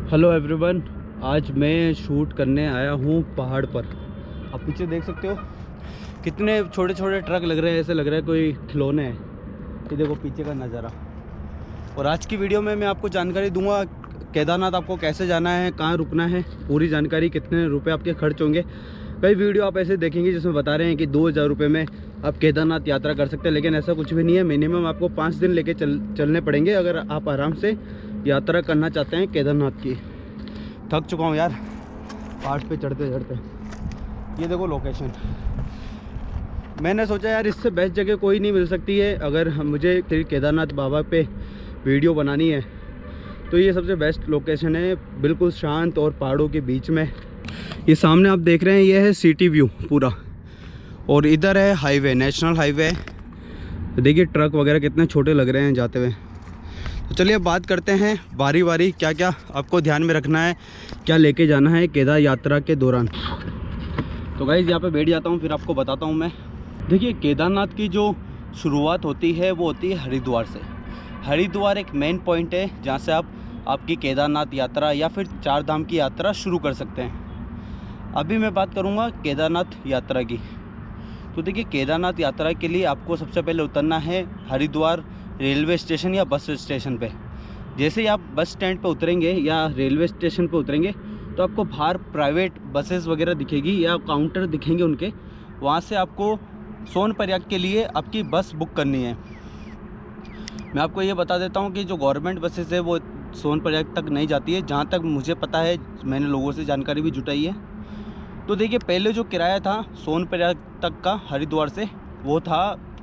Hello everyone, आज मैं shoot करने आया हूँ पहाड़ पर। आप पीछे देख सकते हो कितने छोटे छोटे ट्रक लग रहे हैं, ऐसे लग रहा है कोई खिलौने हैं। ये देखो पीछे का नज़ारा। और आज की वीडियो में मैं आपको जानकारी दूंगा केदारनाथ आपको कैसे जाना है, कहाँ रुकना है, पूरी जानकारी, कितने रुपए आपके खर्च होंगे। कई वीडियो आप ऐसे देखेंगे जिसमें बता रहे हैं कि 2000 रुपये में आप केदारनाथ यात्रा कर सकते हैं, लेकिन ऐसा कुछ भी नहीं है। मिनिमम आपको 5 दिन लेके चलने पड़ेंगे अगर आप आराम से यात्रा करना चाहते हैं केदारनाथ की। थक चुका हूँ यार पहाड़ पे चढ़ते चढ़ते। ये देखो लोकेशन। मैंने सोचा यार इससे बेस्ट जगह कोई नहीं मिल सकती है अगर मुझे श्री केदारनाथ बाबा पे वीडियो बनानी है, तो ये सबसे बेस्ट लोकेशन है, बिल्कुल शांत और पहाड़ों के बीच में। ये सामने आप देख रहे हैं ये है सिटी व्यू पूरा, और इधर है हाईवे, नेशनल हाईवे। देखिए ट्रक वगैरह कितने छोटे लग रहे हैं जाते हुए। तो चलिए अब बात करते हैं बारी बारी क्या क्या आपको ध्यान में रखना है, क्या लेके जाना है केदार यात्रा के दौरान। तो गाइस यहाँ पे बैठ जाता हूँ, फिर आपको बताता हूँ मैं। देखिए केदारनाथ की जो शुरुआत होती है वो होती है हरिद्वार से। हरिद्वार एक मेन पॉइंट है जहाँ से आप आपकी केदारनाथ यात्रा या फिर 4 धाम की यात्रा शुरू कर सकते हैं। अभी मैं बात करूँगा केदारनाथ यात्रा की। तो देखिए केदारनाथ यात्रा के लिए आपको सबसे पहले उतरना है हरिद्वार रेलवे स्टेशन या बस स्टेशन पे। जैसे ही आप बस स्टैंड पे उतरेंगे या रेलवे स्टेशन पे उतरेंगे तो आपको बाहर प्राइवेट बसेस वगैरह दिखेगी या काउंटर दिखेंगे उनके। वहाँ से आपको सोनप्रयाग के लिए आपकी बस बुक करनी है। मैं आपको ये बता देता हूँ कि जो गवर्नमेंट बसेस है वो सोनप्रयाग तक नहीं जाती है, जहाँ तक मुझे पता है, मैंने लोगों से जानकारी भी जुटाई है। तो देखिए पहले जो किराया था सोनप्रयाग तक का हरिद्वार से वो था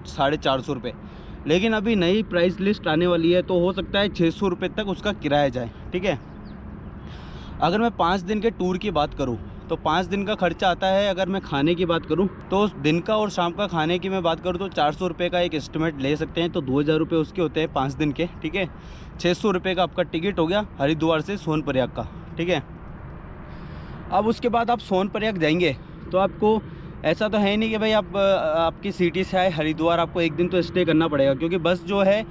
450 रुपये, लेकिन अभी नई प्राइस लिस्ट आने वाली है तो हो सकता है 600 रुपये तक उसका किराया जाए। ठीक है। अगर मैं 5 दिन के टूर की बात करूं तो 5 दिन का खर्चा आता है। अगर मैं खाने की बात करूं तो दिन का और शाम का खाने की मैं बात करूं तो 400 रुपये का एक एस्टिमेट ले सकते हैं, तो 2000 रुपये उसके होते हैं 5 दिन के। ठीक है। 600 रुपये का आपका टिकट हो गया हरिद्वार से सोनप्रयाग का। ठीक है। अब उसके बाद आप सोनप्रयाग जाएंगे तो आपको ऐसा तो है नहीं कि भाई आप आपकी सिटी से आए हरिद्वार, आपको एक दिन तो स्टे करना पड़ेगा, क्योंकि बस जो है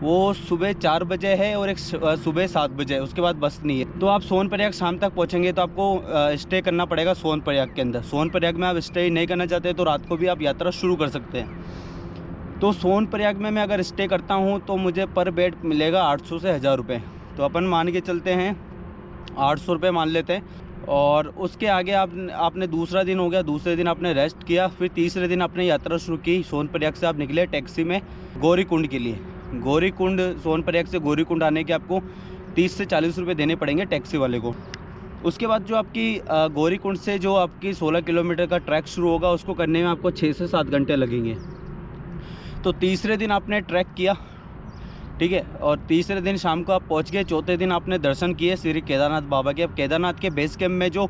वो सुबह 4 बजे है और एक सुबह 7 बजे है, उसके बाद बस नहीं है। तो आप सोनप्रयाग शाम तक पहुंचेंगे तो आपको स्टे करना पड़ेगा सोनप्रयाग के अंदर। सोनप्रयाग में आप स्टे नहीं करना चाहते तो रात को भी आप यात्रा शुरू कर सकते हैं। तो सोनप्रयाग में मैं अगर स्टे करता हूँ तो मुझे पर बेड मिलेगा 800 से 1000 रुपये। तो अपन मान के चलते हैं 800 रुपये मान लेते हैं। और उसके आगे आपने दूसरा दिन हो गया, दूसरे दिन आपने रेस्ट किया, फिर तीसरे दिन आपने यात्रा शुरू की। सोनप्रयाग से आप निकले टैक्सी में गौरीकुंड के लिए। गौरीकुंड, सोनप्रयाग से गौरीकुंड आने के आपको 30 से 40 रुपये देने पड़ेंगे टैक्सी वाले को। उसके बाद जो आपकी गौरीकुंड से जो आपकी 16 किलोमीटर का ट्रैक शुरू होगा उसको करने में आपको 6 से 7 घंटे लगेंगे। तो तीसरे दिन आपने ट्रैक किया। ठीक है। और तीसरे दिन शाम को आप पहुंच गए। चौथे दिन आपने दर्शन किए श्री केदारनाथ बाबा के। अब केदारनाथ के बेस कैंप में जो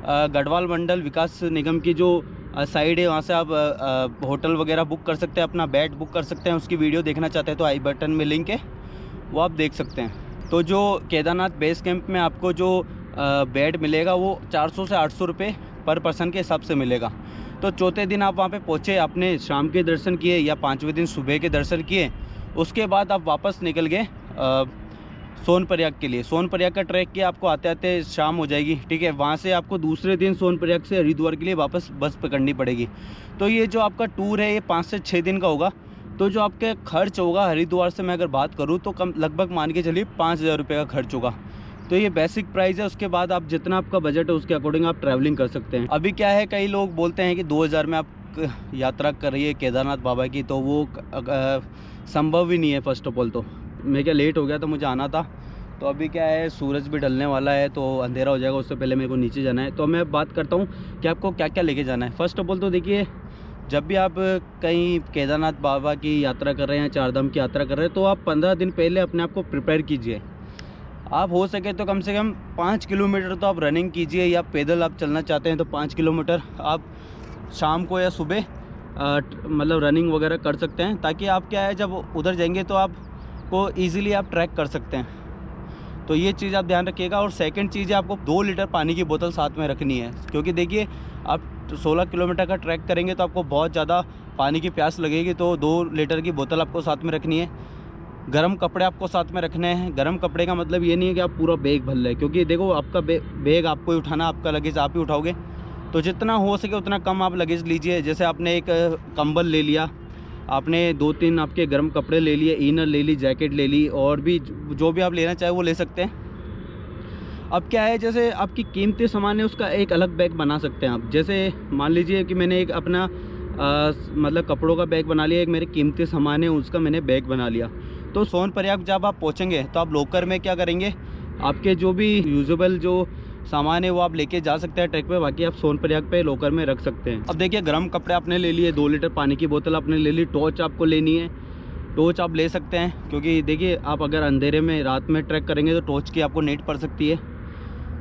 गढ़वाल मंडल विकास निगम की जो साइड है वहाँ से आप होटल वगैरह बुक कर सकते हैं, अपना बेड बुक कर सकते हैं। उसकी वीडियो देखना चाहते हैं तो आई बटन में लिंक है, वो आप देख सकते हैं। तो जो केदारनाथ बेस कैंप में आपको जो बेड मिलेगा वो 400 से 800 रुपये पर पर्सन के हिसाब से मिलेगा। तो चौथे दिन आप वहाँ पे पहुँचे, आपने शाम के दर्शन किए या 5वें दिन सुबह के दर्शन किए। उसके बाद आप वापस निकल गए सोनप्रयाग के लिए। सोनप्रयाग का ट्रैक किया, आपको आते आते शाम हो जाएगी। ठीक है। वहाँ से आपको दूसरे दिन सोनप्रयाग से हरिद्वार के लिए वापस बस पकड़नी पड़ेगी। तो ये जो आपका टूर है ये 5 से 6 दिन का होगा। तो जो आपके खर्च होगा हरिद्वार से मैं अगर बात करूँ तो कम लगभग मान के चलिए 5000 रुपये का खर्च होगा। तो ये बेसिक प्राइस है। उसके बाद आप जितना आपका बजट है उसके अकॉर्डिंग आप ट्रैवलिंग कर सकते हैं। अभी क्या है, कई लोग बोलते हैं कि 2000 में आप यात्रा करिए केदारनाथ बाबा की, तो वो संभव ही नहीं है। फर्स्ट ऑफ ऑल तो मैं क्या लेट हो गया था, मुझे आना था। तो अभी क्या है, सूरज भी ढलने वाला है तो अंधेरा हो जाएगा, उससे पहले मेरे को नीचे जाना है। तो मैं बात करता हूँ कि आपको क्या क्या लेके जाना है। फर्स्ट ऑफ ऑल तो देखिए, जब भी आप कहीं केदारनाथ बाबा की यात्रा कर रहे हैं, 4 धाम की यात्रा कर रहे हैं, तो आप 15 दिन पहले अपने आप को प्रिपेयर कीजिए। आप हो सके तो कम से कम 5 किलोमीटर तो आप रनिंग कीजिए, या पैदल आप चलना चाहते हैं तो 5 किलोमीटर आप शाम को या सुबह मतलब रनिंग वगैरह कर सकते हैं, ताकि आप क्या है जब उधर जाएंगे तो आपको ईज़िली आप ट्रैक कर सकते हैं। तो ये चीज़ आप ध्यान रखिएगा। और सेकंड चीज़ है, आपको 2 लीटर पानी की बोतल साथ में रखनी है, क्योंकि देखिए आप 16 किलोमीटर का ट्रैक करेंगे तो आपको बहुत ज़्यादा पानी की प्यास लगेगी। तो 2 लीटर की बोतल आपको साथ में रखनी है। गर्म कपड़े आपको साथ में रखने हैं। गर्म कपड़े का मतलब ये नहीं है कि आप पूरा बैग भर लें, क्योंकि देखो आपका बैग आपको ही उठाना, आपका लगेज आप ही उठाओगे, तो जितना हो सके उतना कम आप लगेज लीजिए। जैसे आपने एक कंबल ले लिया, आपने 2-3 आपके गर्म कपड़े ले लिए, इनर ले ली, जैकेट ले ली, और भी जो भी आप लेना चाहे वो ले सकते हैं। अब क्या है, जैसे आपकी कीमती सामान है उसका एक अलग बैग बना सकते हैं आप। जैसे मान लीजिए कि मैंने एक अपना मतलब कपड़ों का बैग बना लिया, एक मेरे कीमती सामान है उसका मैंने बैग बना लिया। तो सोनप्रयाग जब आप पहुंचेंगे तो आप लॉकर में क्या करेंगे, आपके जो भी यूजेबल जो सामान है वो आप लेके जा सकते हैं ट्रैक पे, बाकी आप सोनप्रयाग पे लॉकर में रख सकते हैं। अब देखिए गर्म कपड़े आपने ले लिए, 2 लीटर पानी की बोतल आपने ले ली, टॉर्च आपको लेनी है, टॉर्च आप ले सकते हैं, क्योंकि देखिए आप अगर अंधेरे में रात में ट्रैक करेंगे तो टॉर्च की आपको नीड पड़ सकती है।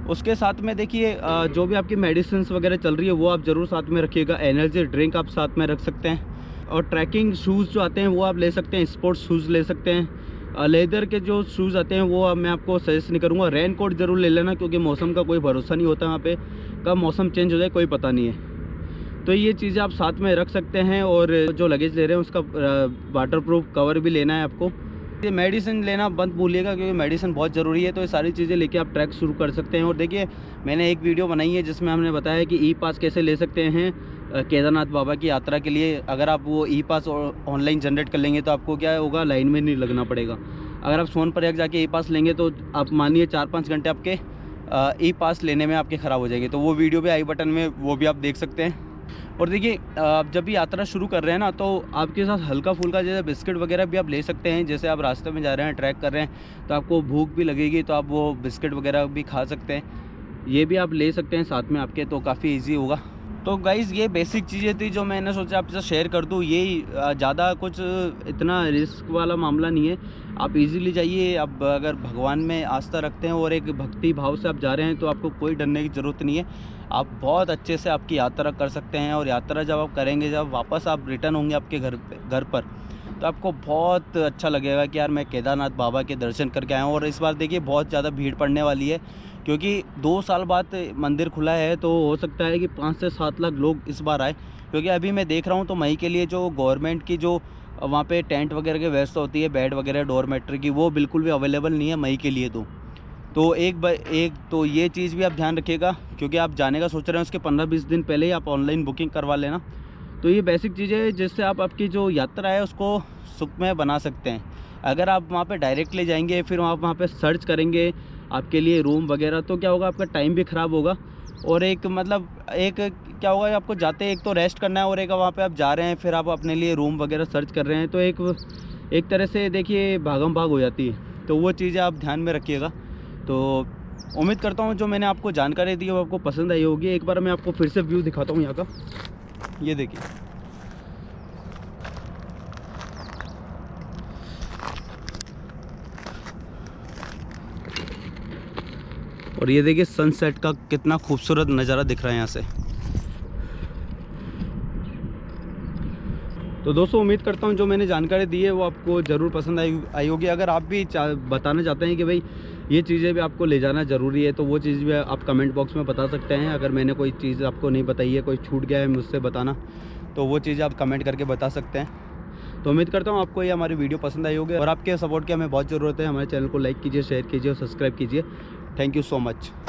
उसके साथ में देखिए जो भी आपकी मेडिसिन वगैरह चल रही है वो आप ज़रूर साथ में रखिएगा। एनर्जी ड्रिंक आप साथ में रख सकते हैं, और ट्रैकिंग शूज़ जो आते हैं वो आप ले सकते हैं, स्पोर्ट्स शूज़ ले सकते हैं। लेदर के जो शूज़ आते हैं वो मैं आपको सजेस्ट नहीं करूँगा। रेन कोट ज़रूर ले लेना, क्योंकि मौसम का कोई भरोसा नहीं होता, वहाँ पे कब मौसम चेंज हो जाए कोई पता नहीं है। तो ये चीज़ें आप साथ में रख सकते हैं। और जो लगेज ले रहे हैं उसका वाटरप्रूफ कवर भी लेना है आपको। ये मेडिसिन लेना बंद भूलिएगा, क्योंकि मेडिसिन बहुत ज़रूरी है। तो ये सारी चीज़ें लेके आप ट्रैक शुरू कर सकते हैं। और देखिए मैंने एक वीडियो बनाई है जिसमें हमने बताया कि ई पास कैसे ले सकते हैं केदारनाथ बाबा की यात्रा के लिए। अगर आप वो ई पास ऑनलाइन जनरेट कर लेंगे तो आपको क्या होगा, लाइन में नहीं लगना पड़ेगा। अगर आप सोनप्रयाग जाके ई पास लेंगे तो आप मानिए 4-5 घंटे आपके ई पास लेने में आपके ख़राब हो जाएंगे। तो वो वीडियो भी आई बटन में, वो भी आप देख सकते हैं। और देखिए आप जब भी यात्रा शुरू कर रहे हैं ना, तो आपके साथ हल्का फुल्का जैसे बिस्किट वगैरह भी आप ले सकते हैं। जैसे आप रास्ते में जा रहे हैं, ट्रैक कर रहे हैं, तो आपको भूख भी लगेगी तो आप वो बिस्किट वगैरह भी खा सकते हैं, ये भी आप ले सकते हैं साथ में आपके, तो काफ़ी ईजी होगा। तो गाइज़ ये बेसिक चीज़ें थी जो मैंने सोचा आपसे शेयर कर दूँ। ये ज़्यादा कुछ इतना रिस्क वाला मामला नहीं है, आप इजीली जाइए। अब अगर भगवान में आस्था रखते हैं और एक भक्ति भाव से आप जा रहे हैं तो आपको कोई डरने की ज़रूरत नहीं है। आप बहुत अच्छे से आपकी यात्रा कर सकते हैं। और यात्रा जब आप करेंगे, जब वापस आप रिटर्न होंगे आपके घर पर, तो आपको बहुत अच्छा लगेगा कि यार मैं केदारनाथ बाबा के दर्शन करके आया हूँ। और इस बार देखिए बहुत ज़्यादा भीड़ पड़ने वाली है, क्योंकि 2 साल बाद मंदिर खुला है, तो हो सकता है कि 5 से 7 लाख लोग इस बार आए। क्योंकि अभी मैं देख रहा हूँ तो मई के लिए जो गवर्नमेंट की जो वहाँ पे टेंट वगैरह की व्यवस्था होती है, बेड वगैरह डोरमेट्री की, वो बिल्कुल भी अवेलेबल नहीं है मई के लिए। तो एक तो ये चीज़ भी आप ध्यान रखिएगा, क्योंकि आप जाने का सोच रहे हैं उसके 15-20 दिन पहले ही आप ऑनलाइन बुकिंग करवा लेना। तो ये बेसिक चीज़ें हैं जिससे आप आपकी जो यात्रा है उसको सुखमय बना सकते हैं। अगर आप वहाँ पे डायरेक्टली जाएंगे, फिर आप वहाँ पे सर्च करेंगे आपके लिए रूम वगैरह, तो क्या होगा, आपका टाइम भी ख़राब होगा। और एक मतलब एक क्या होगा, आपको जाते एक तो रेस्ट करना है, और एक वहाँ पे आप जा रहे हैं फिर आप अपने लिए रूम वगैरह सर्च कर रहे हैं, तो एक तरह से देखिए भागम भाग हो जाती है। तो वो चीज़ें आप ध्यान में रखिएगा। तो उम्मीद करता हूँ जो मैंने आपको जानकारी दी है वो आपको पसंद आई होगी। एक बार मैं आपको फिर से व्यू दिखाता हूँ यहाँ का, ये देखिए। और ये देखिए सनसेट का कितना खूबसूरत नज़ारा दिख रहा है यहाँ से। तो दोस्तों उम्मीद करता हूँ जो मैंने जानकारी दी है वो आपको ज़रूर पसंद आई होगी। अगर आप भी बताना चाहते हैं कि भाई ये चीज़ें भी आपको ले जाना ज़रूरी है, तो वो चीज़ भी आप कमेंट बॉक्स में बता सकते हैं। अगर मैंने कोई चीज़ आपको नहीं बताई है, कोई छूट गया है मुझसे बताना, तो वो चीज़ें आप कमेंट करके बता सकते हैं। तो उम्मीद करता हूँ आपको ये हमारी वीडियो पसंद आई होगी, और आपके सपोर्ट की हमें बहुत ज़रूरत है। हमारे चैनल को लाइक कीजिए, शेयर कीजिए और सब्सक्राइब कीजिए। Thank you so much.